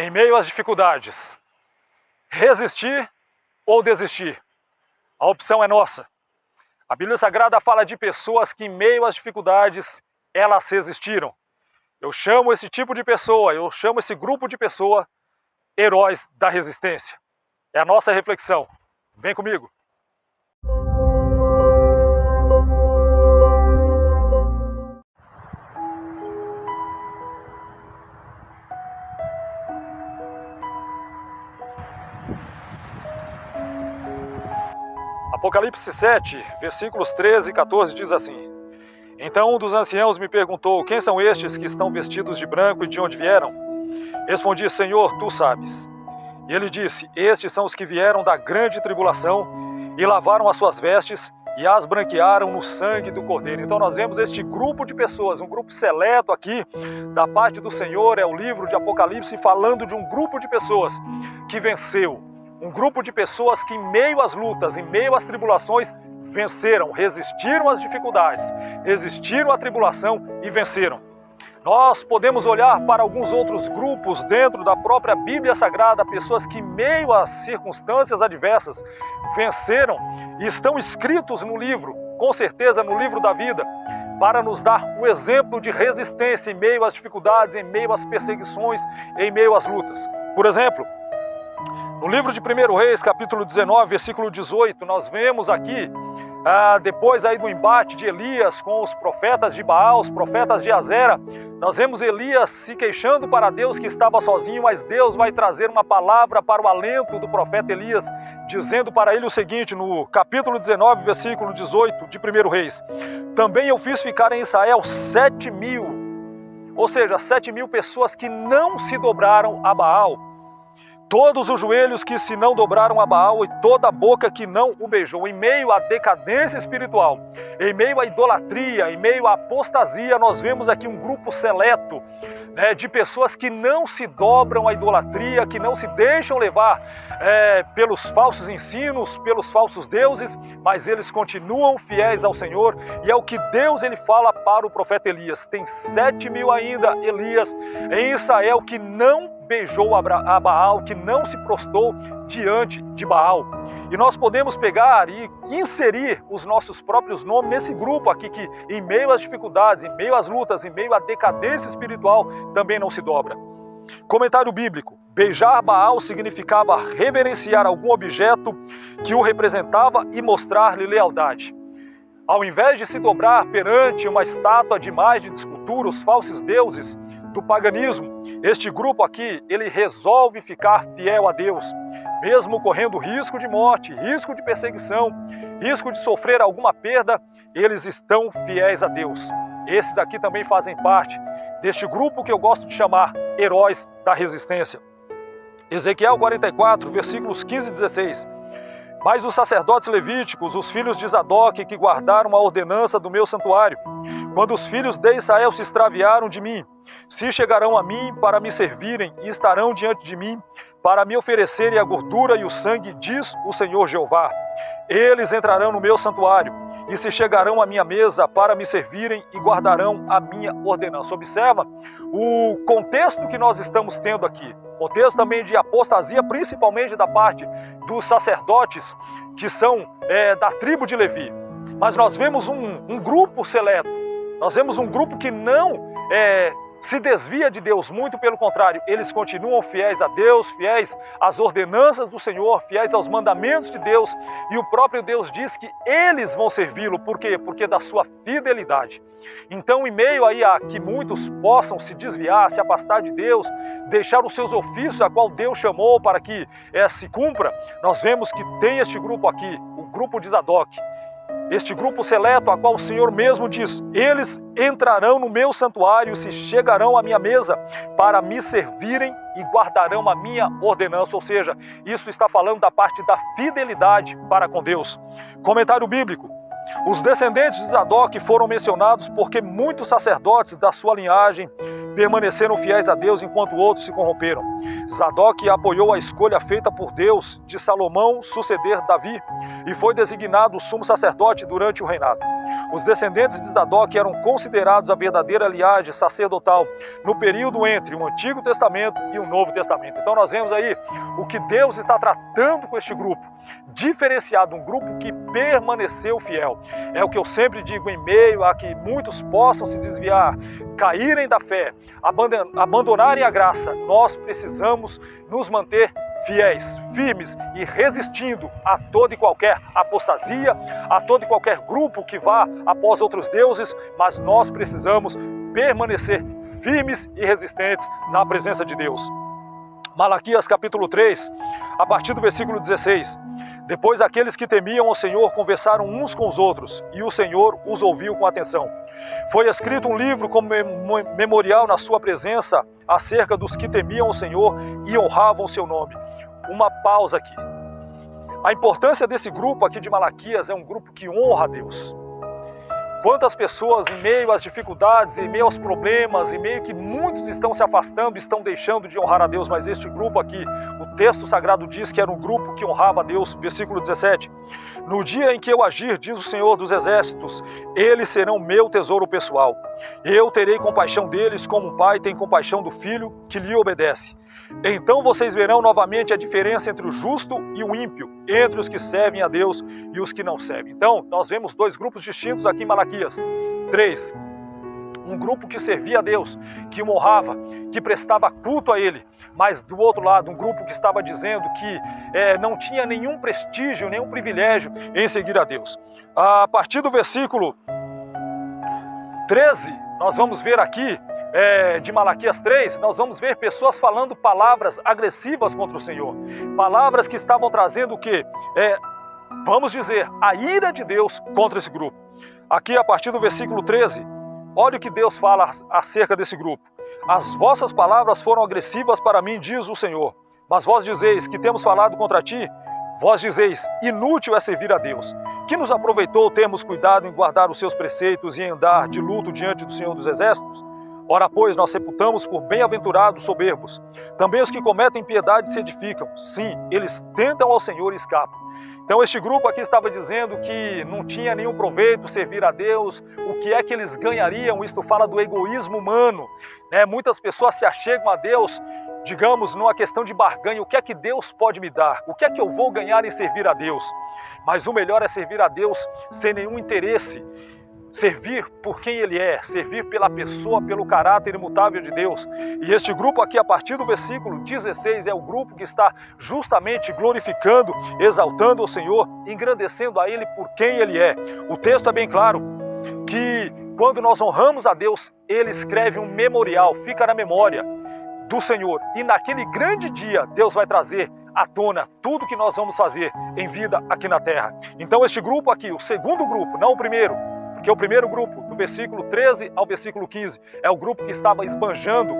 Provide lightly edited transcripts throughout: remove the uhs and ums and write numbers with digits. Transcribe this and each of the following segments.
Em meio às dificuldades, resistir ou desistir? A opção é nossa. A Bíblia Sagrada fala de pessoas que em meio às dificuldades, elas resistiram. Eu chamo esse tipo de pessoa, eu chamo esse grupo de pessoa, heróis da resistência. É a nossa reflexão. Vem comigo. Apocalipse 7, versículos 13 e 14 diz assim: Então um dos anciãos me perguntou, quem são estes que estão vestidos de branco e de onde vieram? Respondi, Senhor, tu sabes. E ele disse, estes são os que vieram da grande tribulação e lavaram as suas vestes e as branquearam no sangue do Cordeiro. Então nós vemos este grupo de pessoas, um grupo seleto aqui da parte do Senhor, é o livro de Apocalipse falando de um grupo de pessoas que venceu. Um grupo de pessoas que em meio às lutas, em meio às tribulações, venceram, resistiram às dificuldades, resistiram à tribulação e venceram. Nós podemos olhar para alguns outros grupos dentro da própria Bíblia Sagrada, pessoas que em meio às circunstâncias adversas venceram e estão escritos no livro, com certeza no livro da vida, para nos dar um exemplo de resistência em meio às dificuldades, em meio às perseguições, em meio às lutas. Por exemplo, no livro de 1 Reis, capítulo 19, versículo 18, nós vemos aqui, depois aí do embate de Elias com os profetas de Baal, os profetas de Azera, nós vemos Elias se queixando para Deus que estava sozinho, mas Deus vai trazer uma palavra para o alento do profeta Elias, dizendo para ele o seguinte, no capítulo 19, versículo 18 de 1 Reis, Também eu fiz ficar em Israel 7.000, ou seja, 7.000 pessoas que não se dobraram a Baal, todos os joelhos que se não dobraram a Baal e toda a boca que não o beijou. Em meio à decadência espiritual, em meio à idolatria, em meio à apostasia, nós vemos aqui um grupo seleto, de pessoas que não se dobram à idolatria, que não se deixam levar pelos falsos ensinos, pelos falsos deuses, mas eles continuam fiéis ao Senhor, e é o que Deus ele fala para o profeta Elias. Tem 7.000 ainda, Elias, em Israel, que não beijou a Baal, que não se prostrou diante de Baal. E nós podemos pegar e inserir os nossos próprios nomes nesse grupo aqui que em meio às dificuldades, em meio às lutas, em meio à decadência espiritual, também não se dobra. Comentário bíblico. Beijar Baal significava reverenciar algum objeto que o representava e mostrar-lhe lealdade. Ao invés de se dobrar perante uma estátua de imagem de escultura, os falsos deuses do paganismo, este grupo aqui, ele resolve ficar fiel a Deus, mesmo correndo risco de morte, risco de perseguição, risco de sofrer alguma perda, eles estão fiéis a Deus. Esses aqui também fazem parte deste grupo que eu gosto de chamar heróis da resistência. Ezequiel 44, versículos 15 e 16. Mas os sacerdotes levíticos, os filhos de Zadoc, que guardaram a ordenança do meu santuário, quando os filhos de Israel se extraviaram de mim, se chegarão a mim para me servirem e estarão diante de mim para me oferecerem a gordura e o sangue, diz o Senhor Jeová. Eles entrarão no meu santuário e se chegarão à minha mesa para me servirem e guardarão a minha ordenança. Observa o contexto que nós estamos tendo aqui. Contexto também de apostasia, principalmente da parte dos sacerdotes que são da tribo de Levi. Mas nós vemos um grupo seleto, nós vemos um grupo que não se desvia de Deus, muito pelo contrário, eles continuam fiéis a Deus, fiéis às ordenanças do Senhor, fiéis aos mandamentos de Deus, e o próprio Deus diz que eles vão servi-lo. Por quê? Porque da sua fidelidade. Então, em meio aí a que muitos possam se desviar, se afastar de Deus, deixar os seus ofícios a qual Deus chamou para que se cumpra, nós vemos que tem este grupo aqui, o grupo de Zadoc. Este grupo seleto, a qual o Senhor mesmo diz, eles entrarão no meu santuário e se chegarão à minha mesa para me servirem e guardarão a minha ordenança. Ou seja, isso está falando da parte da fidelidade para com Deus. Comentário bíblico. Os descendentes de Zadoc foram mencionados porque muitos sacerdotes da sua linhagem permaneceram fiéis a Deus enquanto outros se corromperam. Zadok apoiou a escolha feita por Deus de Salomão suceder Davi e foi designado sumo sacerdote durante o reinado. Os descendentes de Zadok eram considerados a verdadeira linhagem sacerdotal no período entre o Antigo Testamento e o Novo Testamento. Então nós vemos aí o que Deus está tratando com este grupo, diferenciado, um grupo que permaneceu fiel. É o que eu sempre digo, em meio a que muitos possam se desviar, caírem da fé, abandonarem a graça, nós precisamos nos manter fiéis, firmes e resistindo a toda e qualquer apostasia, a todo e qualquer grupo que vá após outros deuses, mas nós precisamos permanecer firmes e resistentes na presença de Deus. Malaquias capítulo 3, a partir do versículo 16. Depois aqueles que temiam ao Senhor conversaram uns com os outros, e o Senhor os ouviu com atenção. Foi escrito um livro como memorial na sua presença acerca dos que temiam o Senhor e honravam o seu nome. Uma pausa aqui. A importância desse grupo aqui de Malaquias é um grupo que honra a Deus. Quantas pessoas, em meio às dificuldades, em meio aos problemas, em meio que muitos estão se afastando, estão deixando de honrar a Deus, mas este grupo aqui, o texto sagrado diz que era um grupo que honrava a Deus, versículo 17. No dia em que eu agir, diz o Senhor dos Exércitos, eles serão meu tesouro pessoal. Eu terei compaixão deles como um pai tem compaixão do filho que lhe obedece. Então vocês verão novamente a diferença entre o justo e o ímpio, entre os que servem a Deus e os que não servem. Então, nós vemos dois grupos distintos aqui em Malaquias. 3. Um grupo que servia a Deus, que o honrava, que prestava culto a Ele. Mas do outro lado, um grupo que estava dizendo que não tinha nenhum prestígio, nenhum privilégio em seguir a Deus. A partir do versículo 13, nós vamos ver aqui, de Malaquias 3, nós vamos ver pessoas falando palavras agressivas contra o Senhor. Palavras que estavam trazendo o quê? Vamos dizer, a ira de Deus contra esse grupo. Aqui a partir do versículo 13, olha o que Deus fala acerca desse grupo. As vossas palavras foram agressivas para mim, diz o Senhor. Mas vós dizeis que temos falado contra ti. Vós dizeis, inútil é servir a Deus. Que nos aproveitou termos cuidado em guardar os seus preceitos e em andar de luto diante do Senhor dos Exércitos? Ora, pois, nós reputamos por bem-aventurados soberbos. Também os que cometem impiedade se edificam. Sim, eles tentam ao Senhor e escapam. Então este grupo aqui estava dizendo que não tinha nenhum proveito servir a Deus. O que é que eles ganhariam? Isto fala do egoísmo humano. Muitas pessoas se achegam a Deus, digamos, numa questão de barganha. O que é que Deus pode me dar? O que é que eu vou ganhar em servir a Deus? Mas o melhor é servir a Deus sem nenhum interesse. Servir por quem Ele é, servir pela pessoa, pelo caráter imutável de Deus. E este grupo aqui, a partir do versículo 16, é o grupo que está justamente glorificando, exaltando o Senhor, engrandecendo a Ele por quem Ele é. O texto é bem claro que quando nós honramos a Deus, Ele escreve um memorial, fica na memória do Senhor. E naquele grande dia, Deus vai trazer à tona tudo que nós vamos fazer em vida aqui na terra. Então este grupo aqui, o segundo grupo, não o primeiro, porque o primeiro grupo, do versículo 13 ao versículo 15, é o grupo que estava esbanjando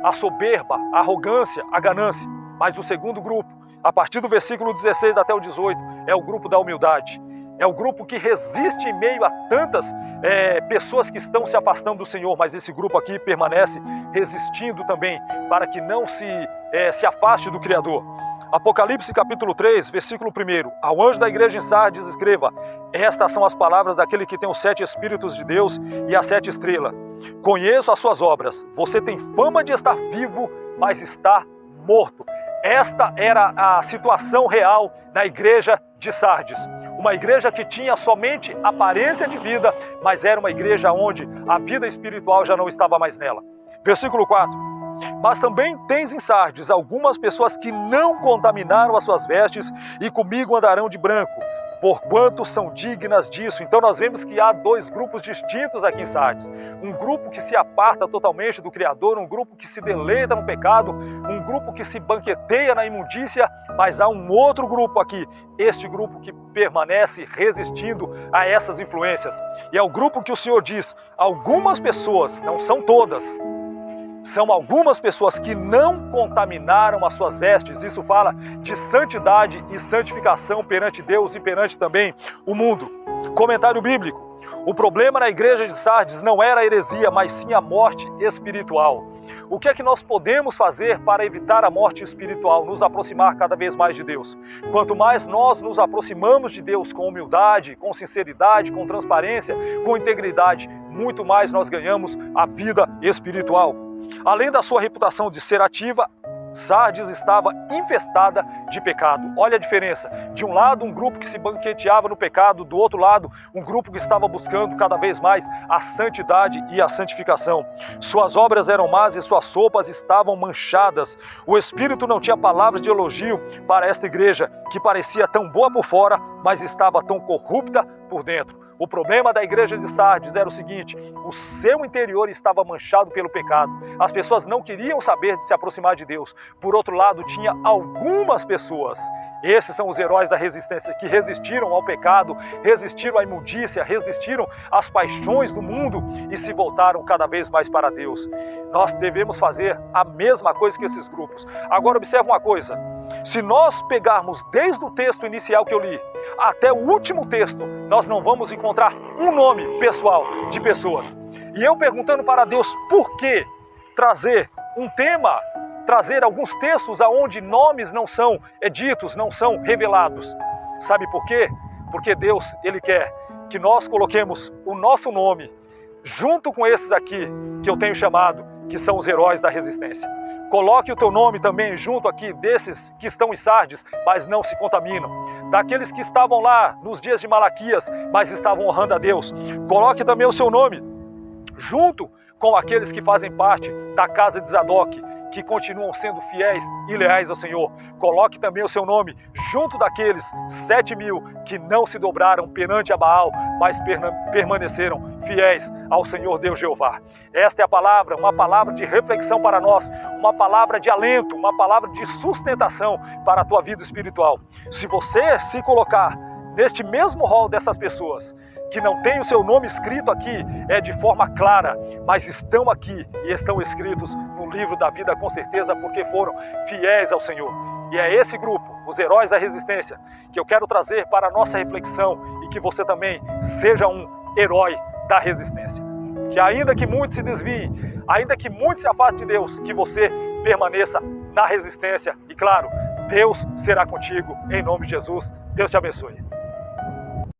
a soberba, a arrogância, a ganância. Mas o segundo grupo, a partir do versículo 16 até o 18, é o grupo da humildade. É o grupo que resiste em meio a tantas pessoas que estão se afastando do Senhor, mas esse grupo aqui permanece resistindo também, para que não se afaste do Criador. Apocalipse capítulo 3, versículo 1. Ao anjo da igreja em Sardes escreva: estas são as palavras daquele que tem os 7 Espíritos de Deus e as 7 estrelas. Conheço as suas obras. Você tem fama de estar vivo, mas está morto. Esta era a situação real da igreja de Sardes. Uma igreja que tinha somente aparência de vida, mas era uma igreja onde a vida espiritual já não estava mais nela. Versículo 4. Mas também tens em Sardes algumas pessoas que não contaminaram as suas vestes e comigo andarão de branco, porquanto são dignas disso. Então nós vemos que há dois grupos distintos aqui em Sardes. Um grupo que se aparta totalmente do Criador, um grupo que se deleita no pecado, um grupo que se banqueteia na imundícia, mas há um outro grupo aqui, este grupo que permanece resistindo a essas influências. E é o grupo que o Senhor diz, algumas pessoas, não são todas, são algumas pessoas que não contaminaram as suas vestes. Isso fala de santidade e santificação perante Deus e perante também o mundo. Comentário bíblico. O problema na igreja de Sardes não era a heresia, mas sim a morte espiritual. O que é que nós podemos fazer para evitar a morte espiritual, nos aproximar cada vez mais de Deus? Quanto mais nós nos aproximamos de Deus com humildade, com sinceridade, com transparência, com integridade, muito mais nós ganhamos a vida espiritual. Além da sua reputação de ser ativa, Sardes estava infestada de pecado. Olha a diferença. De um lado, um grupo que se banqueteava no pecado, do outro lado, um grupo que estava buscando cada vez mais a santidade e a santificação. Suas obras eram más e suas sopas estavam manchadas. O Espírito não tinha palavras de elogio para esta igreja, que parecia tão boa por fora, mas estava tão corrupta por dentro. O problema da igreja de Sardes era o seguinte: o seu interior estava manchado pelo pecado. As pessoas não queriam saber de se aproximar de Deus. Por outro lado, tinha algumas pessoas, esses são os heróis da resistência, que resistiram ao pecado, resistiram à imundícia, resistiram às paixões do mundo e se voltaram cada vez mais para Deus. Nós devemos fazer a mesma coisa que esses grupos. Agora observe uma coisa: se nós pegarmos desde o texto inicial que eu li até o último texto, nós não vamos encontrar um nome pessoal de pessoas. E eu perguntando para Deus por que trazer um tema, trazer alguns textos onde nomes não são ditos, não são revelados. Sabe por quê? Porque Deus, Ele quer que nós coloquemos o nosso nome junto com esses aqui que eu tenho chamado, que são os heróis da resistência. Coloque o teu nome também junto aqui desses que estão em Sardes, mas não se contaminam. Daqueles que estavam lá nos dias de Malaquias, mas estavam honrando a Deus. Coloque também o seu nome junto com aqueles que fazem parte da casa de Zadok, que continuam sendo fiéis e leais ao Senhor. Coloque também o seu nome junto daqueles 7.000 que não se dobraram perante a Baal, mas permaneceram fiéis ao Senhor Deus Jeová. Esta é a palavra, uma palavra de reflexão para nós, uma palavra de alento, uma palavra de sustentação para a tua vida espiritual. Se você se colocar neste mesmo rol dessas pessoas, que não tem o seu nome escrito aqui, de forma clara, mas estão aqui e estão escritos no livro da vida com certeza, porque foram fiéis ao Senhor. E é esse grupo, os heróis da resistência, que eu quero trazer para a nossa reflexão e que você também seja um herói da resistência. Que ainda que muitos se desviem, ainda que muitos se afastem de Deus, que você permaneça na resistência e claro, Deus será contigo em nome de Jesus. Deus te abençoe.